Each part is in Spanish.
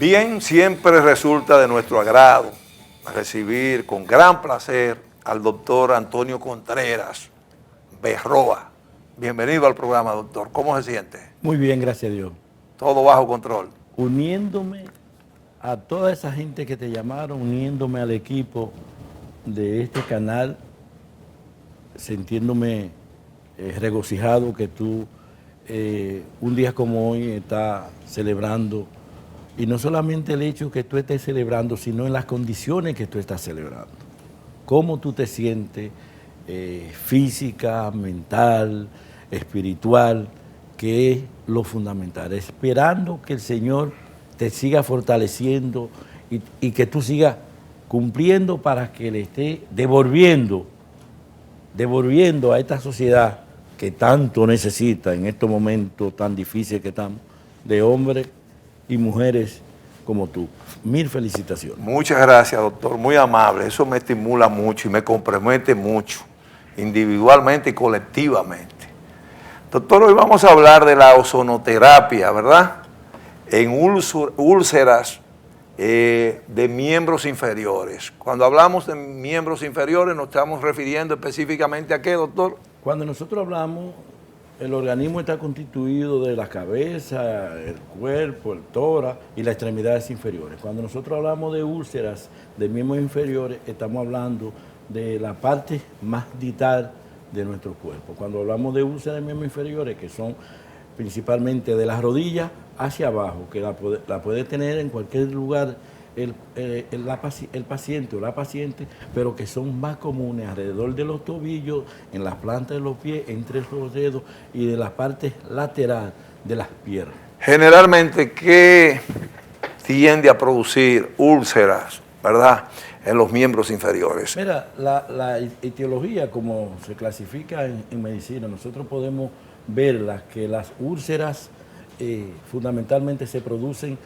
Bien, siempre resulta de nuestro agrado recibir con gran placer al doctor Antonio Contreras Berroa. Bienvenido al programa, doctor. ¿Cómo se siente? Muy bien, gracias a Dios. Todo bajo control. Uniéndome a toda esa gente que te llamaron, uniéndome al equipo de este canal, sintiéndome regocijado que tú un día como hoy estás celebrando, y no solamente el hecho que tú estés celebrando, sino en las condiciones que tú estás celebrando. Cómo tú te sientes física, mental, espiritual, que es lo fundamental. Esperando que el Señor te siga fortaleciendo y que tú sigas cumpliendo para que le esté devolviendo a esta sociedad que tanto necesita en estos momentos tan difíciles que estamos, de hombres y mujeres como tú. Mil felicitaciones. Muchas gracias, doctor, muy amable. Eso me estimula mucho y me compromete mucho, individualmente y colectivamente. Doctor, hoy vamos a hablar de la ozonoterapia, ¿verdad? En úlceras de miembros inferiores. Cuando hablamos de miembros inferiores, ¿nos estamos refiriendo específicamente a qué, doctor? Cuando nosotros hablamos, el organismo está constituido de la cabeza, el cuerpo, el tórax y las extremidades inferiores. Cuando nosotros hablamos de úlceras de miembros inferiores, estamos hablando de la parte más distal de nuestro cuerpo. Cuando hablamos de úlceras de miembros inferiores, que son principalmente de las rodillas hacia abajo, que la puede tener en cualquier lugar el paciente o la paciente, pero que son más comunes alrededor de los tobillos, en las plantas de los pies, entre los dedos y de la parte lateral de las piernas. Generalmente, ¿qué tiende a producir úlceras, verdad, en los miembros inferiores? Mira, la etiología, como se clasifica en medicina, nosotros podemos verlas, que las úlceras fundamentalmente se producen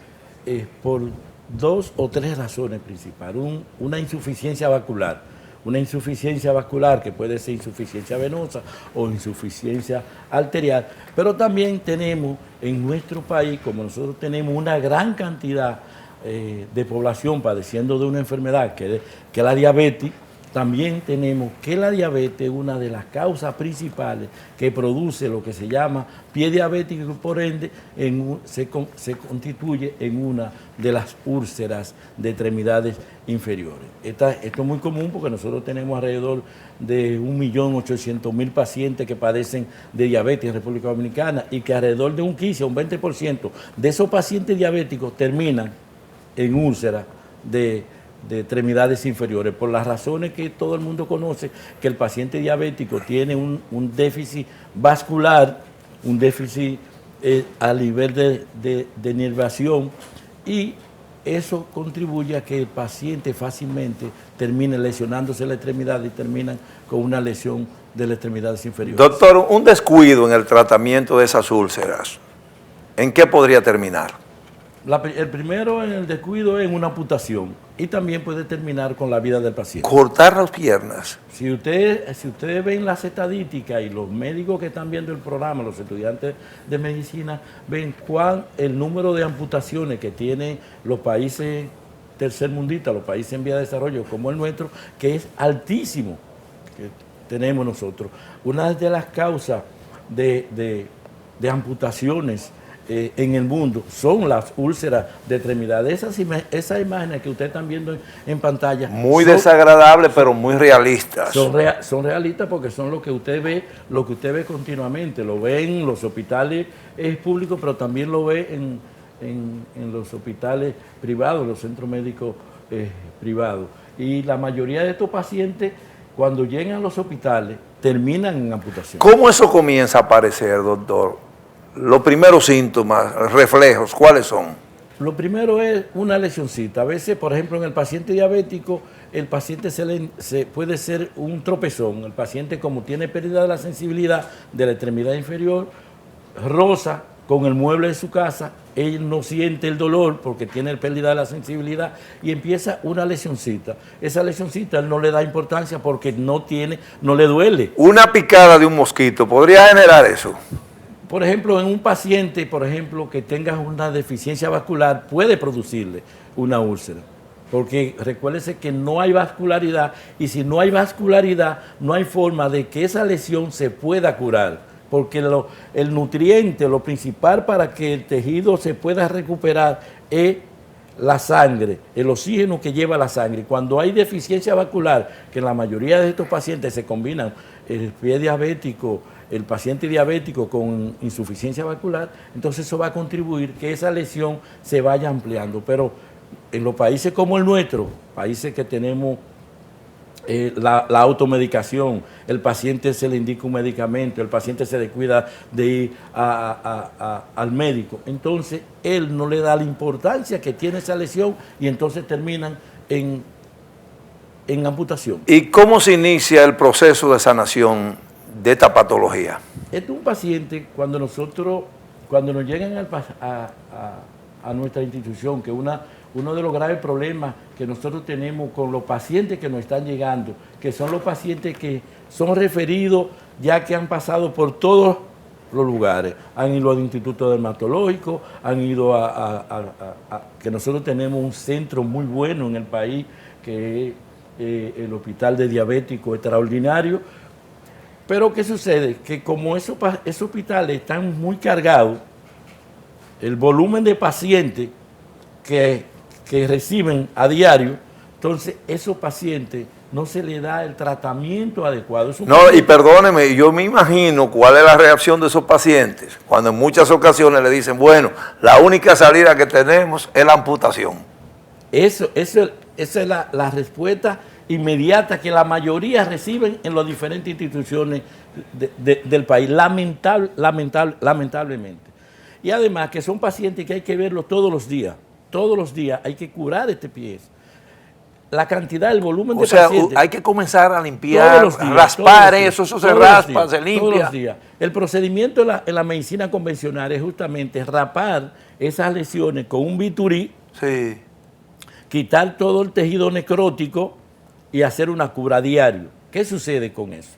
por dos o tres razones principales. Una insuficiencia vascular. Una insuficiencia vascular que puede ser insuficiencia venosa o insuficiencia arterial. Pero también tenemos en nuestro país, como nosotros tenemos una gran cantidad de población padeciendo de una enfermedad que es la diabetes, también tenemos que la diabetes es una de las causas principales que produce lo que se llama pie diabético y por ende se constituye en una de las úlceras de extremidades inferiores. Esto es muy común porque nosotros tenemos alrededor de 1.800.000 pacientes que padecen de diabetes en República Dominicana y que alrededor de un 15 o un 20% de esos pacientes diabéticos terminan en úlceras de extremidades inferiores, por las razones que todo el mundo conoce, que el paciente diabético tiene un déficit vascular, un déficit a nivel de nervación, y eso contribuye a que el paciente fácilmente termine lesionándose la extremidad y terminan con una lesión de las extremidades inferiores. Doctor, un descuido en el tratamiento de esas úlceras, ¿en qué podría terminar? El primero en el descuido es en una amputación y también puede terminar con la vida del paciente. Cortar las piernas. Si ustedes ven las estadísticas y los médicos que están viendo el programa, los estudiantes de medicina, ven el número de amputaciones que tienen los países tercermundistas, los países en vía de desarrollo como el nuestro, que es altísimo que tenemos nosotros. Una de las causas de amputaciones en el mundo son las úlceras de extremidades. Esas imágenes que ustedes están viendo en pantalla muy desagradables, pero muy realistas. Son realistas porque son lo que usted ve continuamente. Lo ve en los hospitales públicos, pero también lo ve en los hospitales privados, los centros médicos privados. Y la mayoría de estos pacientes, cuando llegan a los hospitales, terminan en amputación. ¿Cómo eso comienza a aparecer, doctor? Los primeros síntomas, reflejos, ¿cuáles son? Lo primero es una lesioncita. A veces, por ejemplo, en el paciente diabético, el paciente puede ser un tropezón. El paciente, como tiene pérdida de la sensibilidad de la extremidad inferior, roza con el mueble de su casa, él no siente el dolor porque tiene pérdida de la sensibilidad y empieza una lesioncita. Esa lesioncita él no le da importancia porque no le duele. Una picada de un mosquito, ¿podría generar eso? por ejemplo, en un paciente, por ejemplo, que tenga una deficiencia vascular, puede producirle una úlcera. Porque recuérdese que no hay vascularidad, y si no hay vascularidad, no hay forma de que esa lesión se pueda curar. Porque el nutriente, lo principal para que el tejido se pueda recuperar es la sangre, el oxígeno que lleva la sangre. Cuando hay deficiencia vascular, que en la mayoría de estos pacientes se combinan el pie diabético, el paciente diabético con insuficiencia vascular, entonces eso va a contribuir que esa lesión se vaya ampliando. Pero en los países como el nuestro, países que tenemos la automedicación, el paciente se le indica un medicamento, el paciente se descuida de ir al médico, entonces él no le da la importancia que tiene esa lesión y entonces terminan en amputación. ¿Y cómo se inicia el proceso de sanación de esta patología? Este es un paciente, cuando nos llegan a nuestra institución, que uno de los graves problemas que nosotros tenemos con los pacientes que nos están llegando, que son los pacientes que son referidos ya que han pasado por todos los lugares, han ido al Instituto Dermatológico, han ido que nosotros tenemos un centro muy bueno en el país, que es el Hospital de Diabéticos Extraordinario. Pero ¿qué sucede? Que como esos hospitales están muy cargados, el volumen de pacientes que reciben a diario, entonces esos pacientes no se les da el tratamiento adecuado. No, y perdóneme, yo me imagino cuál es la reacción de esos pacientes cuando en muchas ocasiones le dicen, bueno, la única salida que tenemos es la amputación. Esa es la respuesta inmediata que la mayoría reciben en las diferentes instituciones del país, lamentablemente. Y además que son pacientes que hay que verlos todos los días hay que curar este pie. La cantidad, el volumen de pacientes. O sea, hay que comenzar a limpiar, raspar eso se raspa, se limpia. Todos los días. El procedimiento en la medicina convencional es justamente rapar esas lesiones con un bisturí, sí, quitar todo el tejido necrótico y hacer una cura a diario. ¿Qué sucede con eso?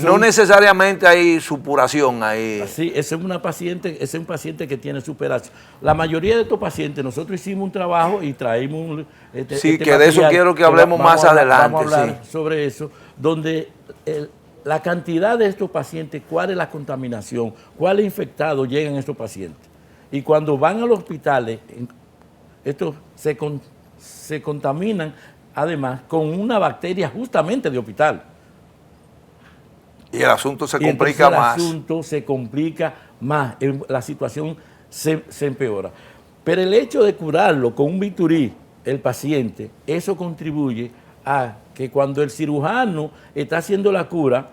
No necesariamente hay supuración ahí. Sí, ese es un paciente que tiene superación. La mayoría de estos pacientes, nosotros hicimos un trabajo y traímos sí, que de eso quiero que hablemos más adelante. Vamos a hablar sobre eso, donde la cantidad de estos pacientes, cuál es la contaminación, cuáles infectados llegan a estos pacientes. Y cuando van a los hospitales, estos se contaminan además con una bacteria justamente de hospital. Y el asunto se complica más. El asunto se complica más, la situación se empeora. Pero el hecho de curarlo con un bisturí, el paciente, eso contribuye a que cuando el cirujano está haciendo la cura,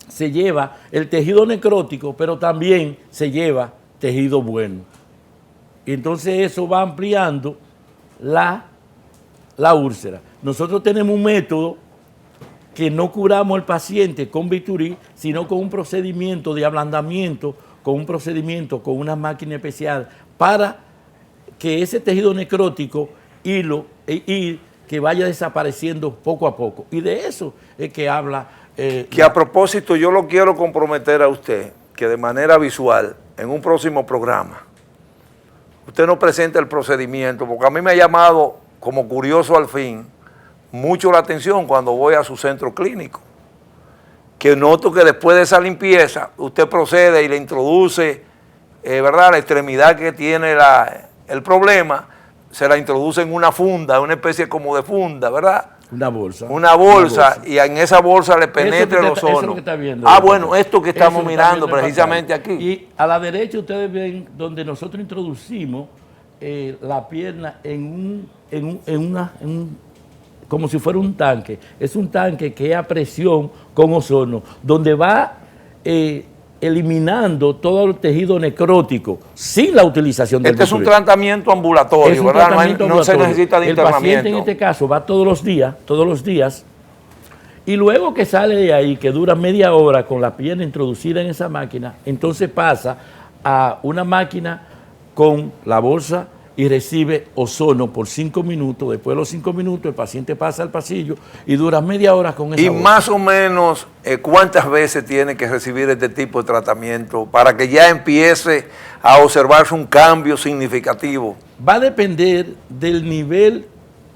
se lleva el tejido necrótico, pero también se lleva tejido bueno. Y entonces eso va ampliando la úlcera. Nosotros tenemos un método que no curamos al paciente con bisturí, sino con un procedimiento de ablandamiento, con un procedimiento con una máquina especial para que ese tejido necrótico que vaya desapareciendo poco a poco. Y de eso es que habla. Que a propósito, yo lo quiero comprometer a usted, que de manera visual, en un próximo programa, usted nos presente el procedimiento, porque a mí me ha llamado como curioso al fin mucho la atención cuando voy a su centro clínico, que noto que después de esa limpieza usted procede y le introduce, ¿verdad?, la extremidad que tiene el problema, se la introduce en una funda, una especie como de funda, ¿verdad? Una bolsa. Una bolsa, y en esa bolsa le penetra el ozono. Eso es lo que está viendo. Bueno, esto que estamos mirando precisamente aquí. Y a la derecha ustedes ven donde nosotros introducimos la pierna como si fuera un tanque. Es un tanque que es a presión con ozono, donde va eliminando todo el tejido necrótico sin la utilización del bisturí. Este es un tratamiento ambulatorio, ¿verdad? No se necesita de internamiento. El paciente en este caso va todos los días, y luego que sale de ahí, que dura media hora con la pierna introducida en esa máquina, entonces pasa a una máquina con la bolsa y recibe ozono por 5 minutos. Después de los 5 minutos el paciente pasa al pasillo y dura media hora con esa Y bolsa. más o menos, ¿cuántas veces tiene que recibir este tipo de tratamiento para que ya empiece a observarse un cambio significativo? Va a depender del nivel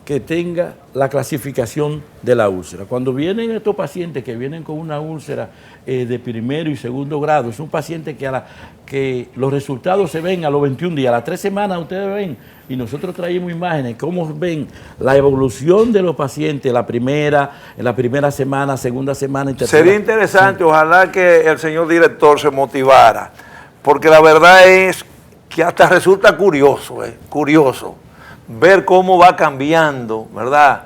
que tenga la clasificación de la úlcera. Cuando vienen estos pacientes que vienen con una úlcera de primero y segundo grado, es un paciente que los resultados se ven a los 21 días, a las 3 semanas ustedes ven, y nosotros traemos imágenes, cómo ven la evolución de los pacientes en la primera semana, segunda semana y tercera. Sería interesante, ojalá que el señor director se motivara, porque la verdad es que hasta resulta curioso ver cómo va cambiando, ¿verdad?,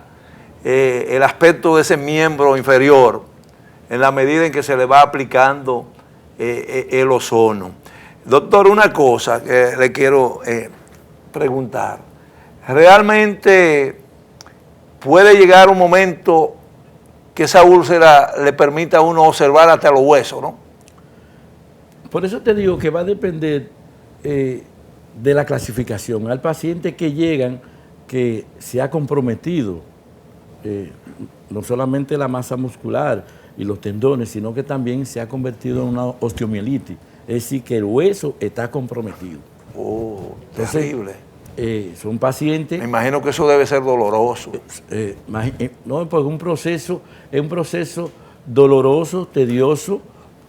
el aspecto de ese miembro inferior en la medida en que se le va aplicando el ozono. Doctor, una cosa que le quiero preguntar. ¿Realmente puede llegar un momento que esa úlcera le permita a uno observar hasta los huesos, no? Por eso te digo que va a depender de la clasificación. Al paciente que llegan que se ha comprometido no solamente la masa muscular y los tendones, sino que también se ha convertido en una osteomielitis, es decir, que el hueso está comprometido. Oh, Entonces, terrible. Son pacientes... Me imagino que eso debe ser doloroso. No, pues es un proceso doloroso, tedioso,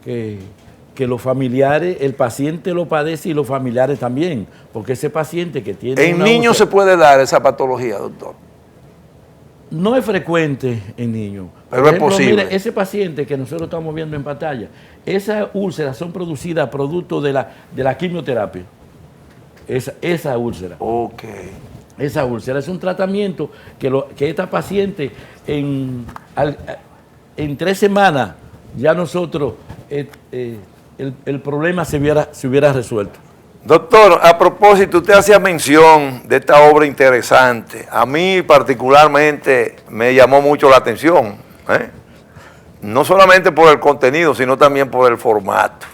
que los familiares, el paciente lo padece y los familiares también, porque ese paciente que tiene... ¿En niños se puede dar esa patología, doctor? No es frecuente en niños. Pero es posible. Mire, ese paciente que nosotros estamos viendo en pantalla, esas úlceras son producidas producto de la quimioterapia. Esa úlcera. Ok. Esa úlcera es un tratamiento que esta paciente en 3 semanas ya nosotros el problema se hubiera resuelto. Doctor, a propósito, usted hacía mención de esta obra interesante. A mí particularmente me llamó mucho la atención, no solamente por el contenido, sino también por el formato.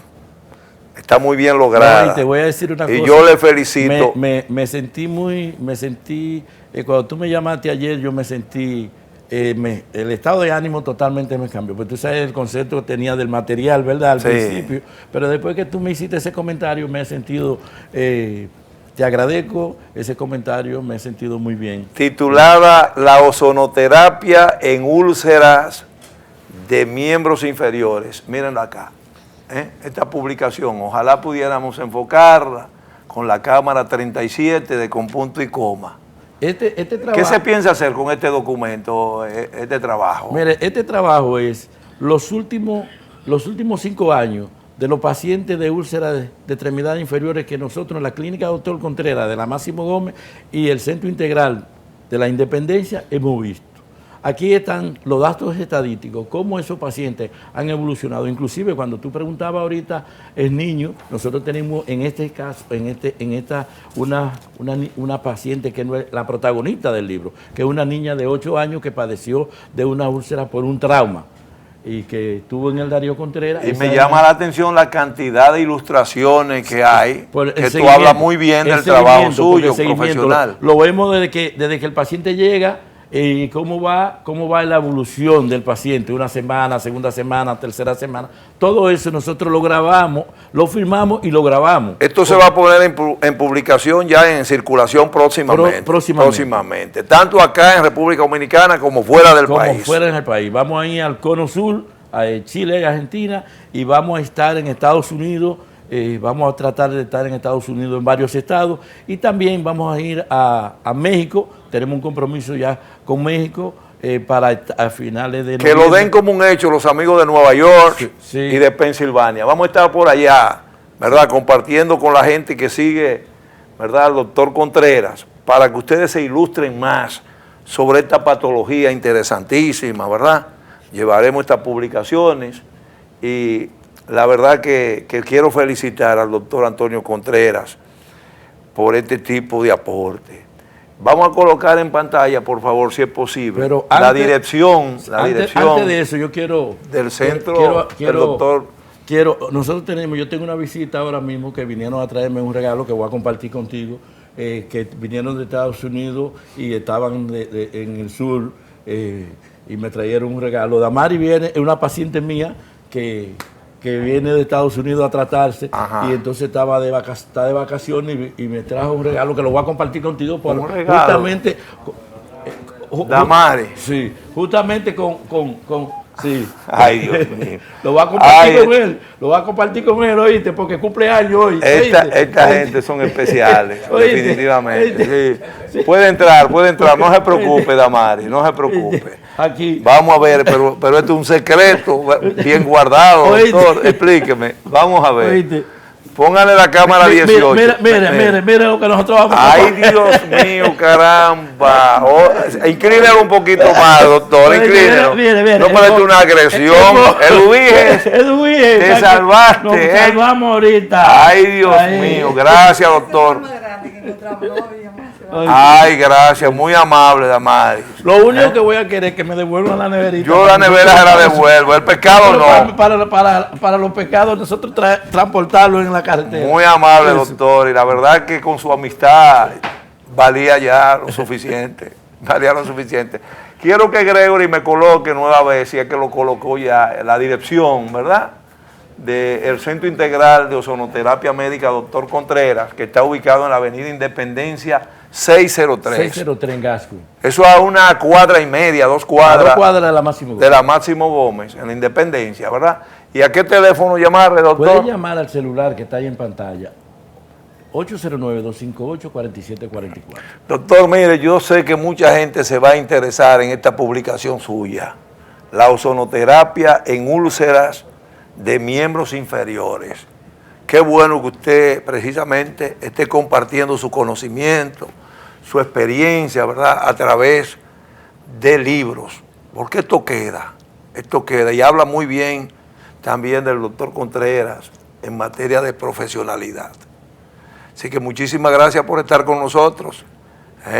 Está muy bien lograda. No, y te voy a decir una cosa. Y yo le felicito. Me sentí cuando tú me llamaste ayer, yo me sentí, el estado de ánimo totalmente me cambió. Porque tú sabes el concepto que tenía del material, ¿verdad? Al principio. Pero después que tú me hiciste ese comentario, me he sentido, te agradezco ese comentario, me he sentido muy bien. Titulada La ozonoterapia en úlceras de miembros inferiores. Mírenlo acá. Esta publicación, ojalá pudiéramos enfocarla con la cámara 37 de con punto y coma. Este trabajo, ¿qué se piensa hacer con este documento, este trabajo? Mire, este trabajo es los últimos 5 años de los pacientes de úlceras de extremidades inferiores que nosotros en la clínica Dr. Contreras de la Máximo Gómez y el Centro Integral de la Independencia hemos visto. Aquí están los datos estadísticos, cómo esos pacientes han evolucionado. Inclusive cuando tú preguntabas ahorita el niño, nosotros tenemos en este caso, una paciente que no es la protagonista del libro, que es una niña de 8 años que padeció de una úlcera por un trauma y que estuvo en el Darío Contreras. Y me llama la atención la cantidad de ilustraciones que hay, que tú hablas muy bien del trabajo suyo, profesional. Lo vemos desde que el paciente llega. ¿Y cómo va la evolución del paciente? Una semana, segunda semana, tercera semana. Todo eso nosotros lo grabamos, lo filmamos y lo grabamos. Esto se va a poner en publicación ya en circulación próximamente. Tanto acá en República Dominicana como fuera del país. Como fuera del país. Vamos a ir al Cono Sur, a Chile y Argentina, y vamos a estar en Estados Unidos. Vamos a tratar de estar en Estados Unidos en varios estados y también vamos a ir a México. Tenemos un compromiso ya con México para a finales de noviembre. Que lo den como un hecho los amigos de Nueva York y de Pensilvania. Vamos a estar por allá, ¿verdad? Compartiendo con la gente que sigue, ¿verdad?, al doctor Contreras, para que ustedes se ilustren más sobre esta patología interesantísima, ¿verdad? Llevaremos estas publicaciones y la verdad que quiero felicitar al doctor Antonio Contreras por este tipo de aporte. Vamos a colocar en pantalla, por favor, si es posible, pero la dirección antes de eso, yo quiero... del centro del doctor. Yo tengo una visita ahora mismo que vinieron a traerme un regalo que voy a compartir contigo. que vinieron de Estados Unidos y estaban en el sur y me trajeron un regalo. Damari es una paciente mía que viene de Estados Unidos a tratarse. Ajá. Y entonces está de vacaciones y me trajo un regalo que lo voy a compartir contigo. ¿Un regalo? Justamente... Damari. Sí, justamente sí. Ay, Dios mío. Lo va a compartir con él. Lo va a compartir con él, oíste, porque cumpleaños hoy. Esta gente son especiales, definitivamente. Sí. Puede entrar. No se preocupe, Damari, no se preocupe. Aquí. Vamos a ver, pero esto es un secreto bien guardado, doctor. Explíqueme. Vamos a ver. Oíste. Póngale la cámara 18. Mira lo que nosotros vamos a hacer. Ay, Dios mío, caramba. Inclínelo un poquito más, doctor. Inclínelo. No parece una agresión. Eduige, te salvaste. Nos salvamos ahorita. Ay, Dios mío. Gracias, doctor. Ay, gracias, muy amable, Damari. Lo único que voy a querer es que me devuelvan la neverita. Yo la nevera se la devuelvo, el pescado no. Para los pescados, nosotros transportarlo en la carretera. Muy amable, doctor, y la verdad que con su amistad valía ya lo suficiente. Quiero que Gregory me coloque nueva vez, si es que lo colocó ya, la dirección, ¿verdad?, del Centro Integral de Ozonoterapia Médica Dr. Contreras, que está ubicado en la Avenida Independencia 603. 603 en Gasco. Eso a 1,5 cuadras, 2 cuadras. 2 cuadras de la Máximo Gómez. De la Máximo Gómez, en la Independencia, ¿verdad? ¿Y a qué teléfono llamarle, doctor? Puede llamar al celular que está ahí en pantalla. 809-258-4744. Doctor, mire, yo sé que mucha gente se va a interesar en esta publicación suya. La ozonoterapia en úlceras de miembros inferiores. Qué bueno que usted precisamente esté compartiendo su conocimiento, su experiencia, ¿verdad?, a través de libros, porque esto queda, y habla muy bien también del doctor Contreras en materia de profesionalidad. Así que muchísimas gracias por estar con nosotros,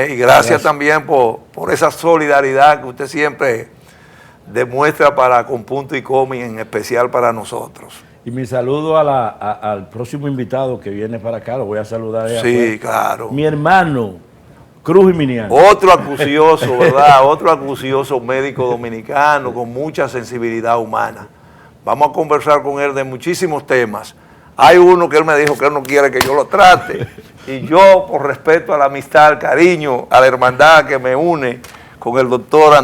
y gracias también por esa solidaridad que usted siempre demuestra con Punto y Coma, y en especial para nosotros. Y mi saludo al próximo invitado que viene para acá, lo voy a saludar. Sí, claro. Mi hermano, Cruz Jiménez. Otro acucioso, ¿verdad? Otro acucioso médico dominicano con mucha sensibilidad humana. Vamos a conversar con él de muchísimos temas. Hay uno que él me dijo que él no quiere que yo lo trate. Y yo, por respeto a la amistad, al cariño, a la hermandad que me une con el doctor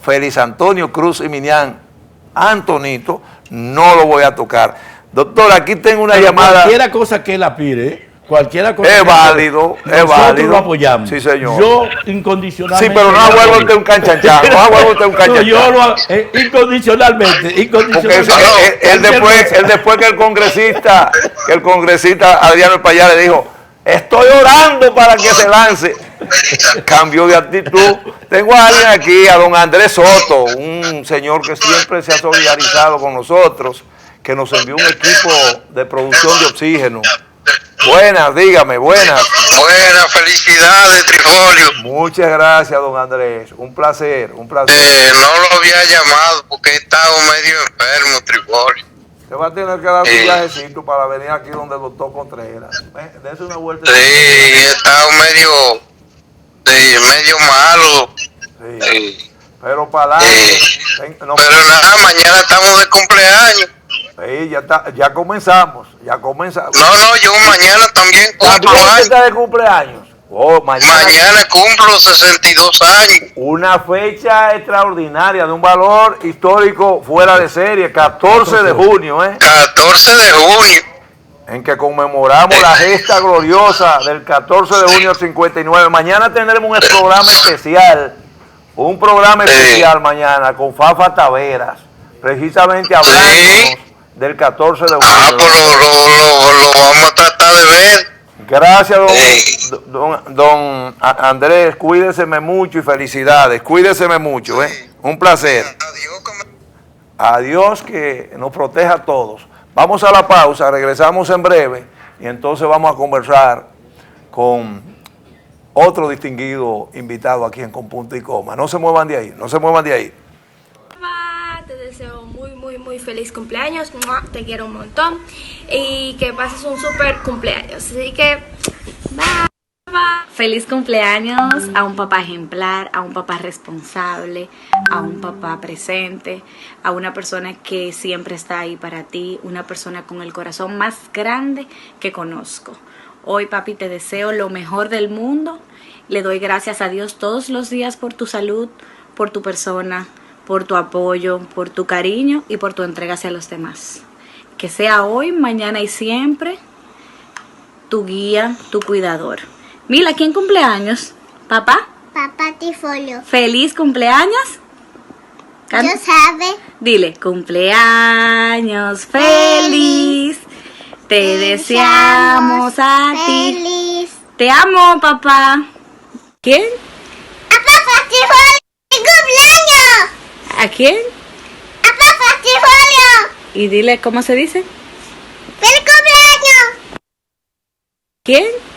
Félix Antonio Cruz Jiménez, Antonito, no lo voy a tocar. Doctor, aquí tengo una llamada. Cualquier cosa que él aspire, cualquier cosa es válido, es válido. Nosotros lo apoyamos. Sí, señor. Yo incondicionalmente. Sí, pero no vuelvo a usted un canchanchan. No, yo lo incondicionalmente. Porque él después que el congresista Adriano Espaillá le dijo, estoy orando para que se lance, cambió de actitud. Tengo a alguien aquí, a don Andrés Soto, un señor que siempre se ha solidarizado con nosotros, que nos envió un equipo de producción de oxígeno. Buenas, dígame, buenas. Buenas, felicidades, Trifolio. Muchas gracias, don Andrés. Un placer, un placer. No lo había llamado porque he estado medio enfermo, Trifolio. Se va a tener que dar un viajecito para venir aquí donde el doctor Contreras. Dese una vuelta. Sí, he estado medio malo. Sí. Pero para adelante. Pero nada, mañana estamos de cumpleaños. Sí, ya comenzamos. No, yo mañana también cumplo años. ¿Está de cumpleaños? Oh, mañana cumplo 62 años. Una fecha extraordinaria, de un valor histórico fuera de serie, 14 de junio, 14 de junio. En que conmemoramos la gesta gloriosa del 14 de junio del 59. Mañana tendremos un programa especial mañana con Fafa Taveras, precisamente hablando del 14 de junio. Pues lo vamos a tratar de ver. Gracias, don Andrés. Cuídeseme mucho y felicidades. Cuídeseme mucho, Un placer. Adiós, que nos proteja a todos. Vamos a la pausa, regresamos en breve y entonces vamos a conversar con otro distinguido invitado aquí en Con Punto y Coma. No se muevan de ahí, no se muevan de ahí. Te deseo muy feliz cumpleaños, te quiero un montón y que pases un súper cumpleaños. Así que, bye. Feliz cumpleaños a un papá ejemplar, a un papá responsable, a un papá presente, a una persona que siempre está ahí para ti, una persona con el corazón más grande que conozco. Hoy, papi, te deseo lo mejor del mundo. Le doy gracias a Dios todos los días por tu salud, por tu persona, por tu apoyo, por tu cariño y por tu entrega hacia los demás. Que sea hoy, mañana y siempre tu guía, tu cuidador. Mila, ¿quién cumpleaños? ¿Papá? Papá Tifolio. ¡Feliz cumpleaños! Yo sabe. Dile, cumpleaños feliz. Te deseamos a ti. Feliz. Te amo, papá. ¿Quién? ¡A Papá Tifolio! ¡Cumpleaños! ¿A quién? ¡A Papá Tifolio! Y dile, ¿cómo se dice? ¡Feliz cumpleaños! ¿Quién?